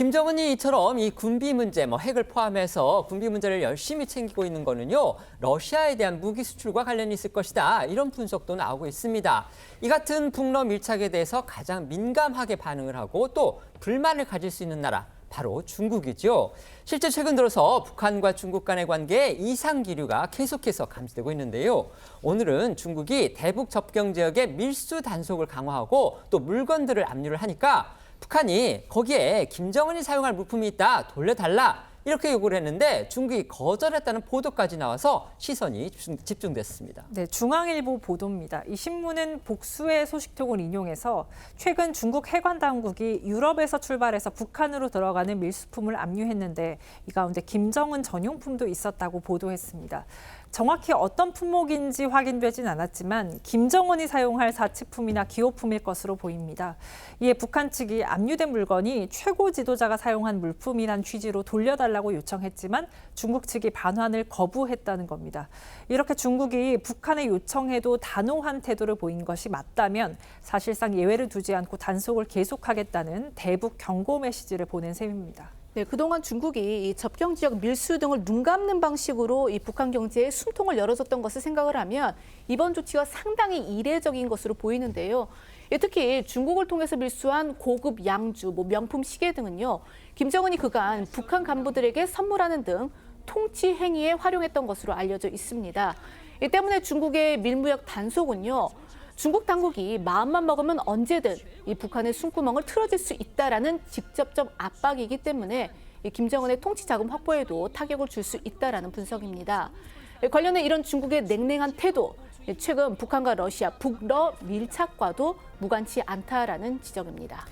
김정은이 이처럼 이 군비 문제, 핵을 포함해서 군비 문제를 열심히 챙기고 있는 거는요, 러시아에 대한 무기 수출과 관련이 있을 것이다. 이런 분석도 나오고 있습니다. 이 같은 북러 밀착에 대해서 가장 민감하게 반응을 하고 또 불만을 가질 수 있는 나라, 바로 중국이죠. 실제 최근 들어서 북한과 중국 간의 관계에 이상 기류가 계속해서 감지되고 있는데요. 오늘은 중국이 대북 접경 지역의 밀수 단속을 강화하고 또 물건들을 압류를 하니까 북한이 거기에 김정은이 사용할 물품이 있다, 돌려달라 이렇게 요구를 했는데 중국이 거절했다는 보도까지 나와서 시선이 집중됐습니다. 네, 중앙일보 보도입니다. 이 신문은 복수의 소식통을 인용해서 최근 중국 해관 당국이 유럽에서 출발해서 북한으로 들어가는 밀수품을 압류했는데 이 가운데 김정은 전용품도 있었다고 보도했습니다. 정확히 어떤 품목인지 확인되진 않았지만 김정은이 사용할 사치품이나 기호품일 것으로 보입니다. 이에 북한 측이 압류된 물건이 최고 지도자가 사용한 물품이란 취지로 돌려달라고 요청했지만 중국 측이 반환을 거부했다는 겁니다. 이렇게 중국이 북한의 요청에도 단호한 태도를 보인 것이 맞다면 사실상 예외를 두지 않고 단속을 계속하겠다는 대북 경고 메시지를 보낸 셈입니다. 네, 그동안 중국이 이 접경 지역 밀수 등을 눈 감는 방식으로 이 북한 경제에 숨통을 열어줬던 것을 생각을 하면 이번 조치가 상당히 이례적인 것으로 보이는데요. 특히 중국을 통해서 밀수한 고급 양주, 명품 시계 등은요, 김정은이 그간 북한 간부들에게 선물하는 등 통치 행위에 활용했던 것으로 알려져 있습니다. 이 때문에 중국의 밀무역 단속은요, 중국 당국이 마음만 먹으면 언제든 이 북한의 숨구멍을 틀어질 수 있다라는 직접적 압박이기 때문에 이 김정은의 통치 자금 확보에도 타격을 줄 수 있다라는 분석입니다. 관련해 이런 중국의 냉랭한 태도, 최근 북한과 러시아, 북러 밀착과도 무관치 않다라는 지적입니다.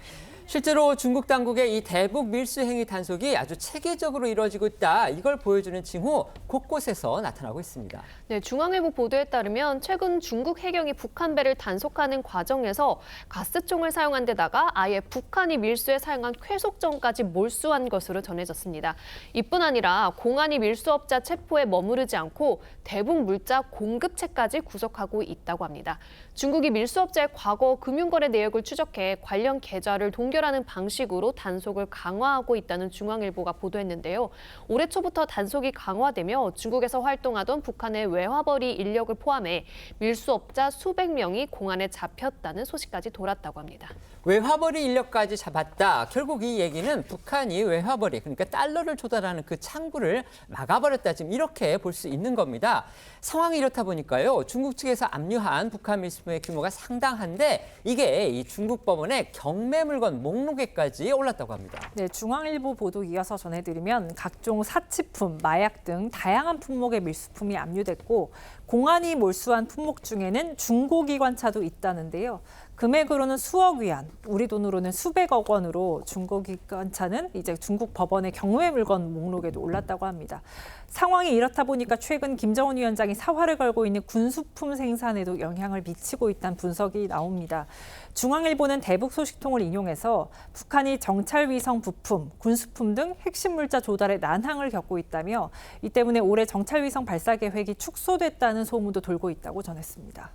실제로 중국 당국의 이 대북 밀수 행위 단속이 아주 체계적으로 이루어지고 있다. 이걸 보여주는 징후 곳곳에서 나타나고 있습니다. 네, 중앙일보 보도에 따르면 최근 중국 해경이 북한 배를 단속하는 과정에서 가스총을 사용한 데다가 아예 북한이 밀수에 사용한 쾌속전까지 몰수한 것으로 전해졌습니다. 이뿐 아니라 공안이 밀수업자 체포에 머무르지 않고 대북 물자 공급체까지 구속하고 있다고 합니다. 중국이 밀수업자의 과거 금융거래 내역을 추적해 관련 계좌를 동결하는 방식으로 단속을 강화하고 있다는 중앙일보가 보도했는데요. 올해 초부터 단속이 강화되며 중국에서 활동하던 북한의 외화벌이 인력을 포함해 밀수업자 수백 명이 공안에 잡혔다는 소식까지 돌았다고 합니다. 외화벌이 인력까지 잡았다. 결국 이 얘기는 북한이 외화벌이, 그러니까 달러를 조달하는 그 창구를 막아버렸다. 지금 이렇게 볼 수 있는 겁니다. 상황이 이렇다 보니까요. 중국 측에서 압류한 북한 밀수품의 규모가 상당한데 이게 이 중국 법원의 경매 물건 목록에까지 올랐다고 합니다. 네, 중앙일보 보도 이어서 전해드리면 각종 사치품, 마약 등 다양한 품목의 밀수품이 압류됐고 공안이 몰수한 품목 중에는 중고기관차도 있다는데요. 금액으로는 수억 위안, 우리 돈으로는 수백억 원으로 중고기관차는 이제 중국 법원의 경매 물건 목록에도 올랐다고 합니다. 상황이 이렇다 보니까 최근 김정은 위원장이 사활을 걸고 있는 군수품 생산에도 영향을 미치고 있다는 분석이 나옵니다. 중앙일보는 대북 소식통을 인용해서 북한이 정찰위성 부품, 군수품 등 핵심 물자 조달에 난항을 겪고 있다며 이 때문에 올해 정찰위성 발사 계획이 축소됐다는 소문도 돌고 있다고 전했습니다.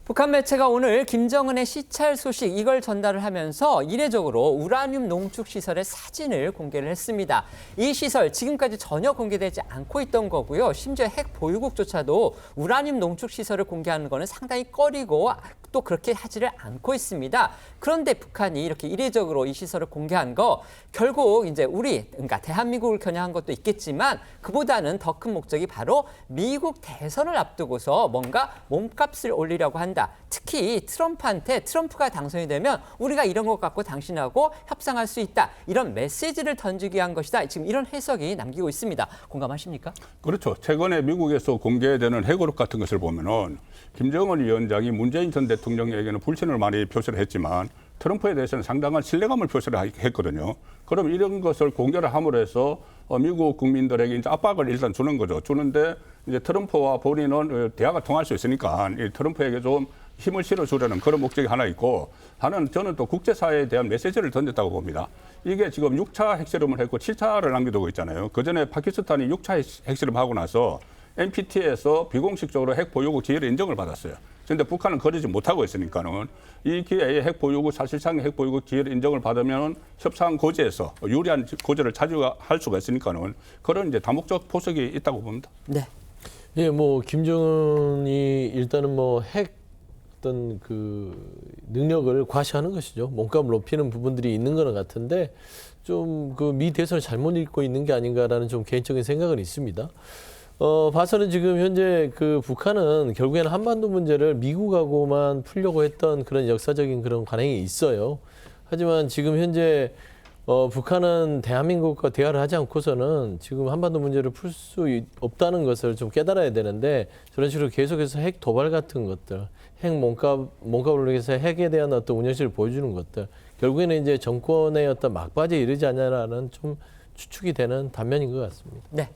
북한 매체가 오늘 김정은의 시찰 소식 이걸 전달을 하면서 이례적으로 우라늄 농축 시설의 사진을 공개를 했습니다. 이 시설 지금까지 전혀 공개되지 않고 있던 거고요. 심지어 핵 보유국조차도 우라늄 농축 시설을 공개하는 거는 상당히 꺼리고 또 그렇게 하지를 않고 있습니다. 그런데 북한이 이렇게 이례적으로 이 시설을 공개한 거 결국 이제 그러니까 대한민국을 겨냥한 것도 있겠지만 그보다는 더 큰 목적이 바로 미국 대선을 앞두고서 뭔가 몸값을 올리려고 한다. 특히 트럼프가 당선이 되면 우리가 이런 것 갖고 당신하고 협상할 수 있다. 이런 메시지를 던지기 위한 것이다. 지금 이런 해석이 남기고 있습니다. 공감하십니까? 그렇죠. 최근에 미국에서 공개되는 회고록 같은 것을 보면은 김정은 위원장이 문재인 전 대통령에게는 불신을 많이 표시를 했지만 트럼프에 대해서는 상당한 신뢰감을 표시를 했거든요. 그럼 이런 것을 공개를 함으로 해서 미국 국민들에게 이제 압박을 일단 주는 거죠. 주는데 이제 트럼프와 본인은 대화가 통할 수 있으니까 이 트럼프에게 좀 힘을 실어주려는 그런 목적이 하나 있고 저는 또 국제사회에 대한 메시지를 던졌다고 봅니다. 이게 지금 6차 핵실험을 했고 7차를 남겨두고 있잖아요. 그전에 파키스탄이 6차 핵실험하고 나서 NPT에서 비공식적으로 핵 보유국 지위를 인정을 받았어요. 그런데 북한은 그러지 못하고 있으니까는 이 기회에 핵 보유국 사실상의 핵 보유국 기회를 인정을 받으면 협상 고지에서 유리한 고지를 차지할 수가 있으니까는 그런 이제 다목적 포석이 있다고 봅니다. 네. 예, 뭐 김정은이 일단은 뭐 핵 어떤 그 능력을 과시하는 것이죠. 몸값을 높이는 부분들이 있는 것 같은데 좀 그 미 대선을 잘못 읽고 있는 게 아닌가라는 좀 개인적인 생각은 있습니다. 봐서는 지금 현재 그 북한은 결국에는 한반도 문제를 미국하고만 풀려고 했던 그런 역사적인 그런 관행이 있어요. 하지만 지금 현재 북한은 대한민국과 대화를 하지 않고서는 지금 한반도 문제를 풀 수 없다는 것을 좀 깨달아야 되는데 저런 식으로 계속해서 핵 도발 같은 것들, 핵 몸값을 위해서 핵에 대한 어떤 운영실을 보여주는 것들, 결국에는 이제 정권의 어떤 막바지에 이르지 않냐라는 좀 추측이 되는 단면인 것 같습니다. 네.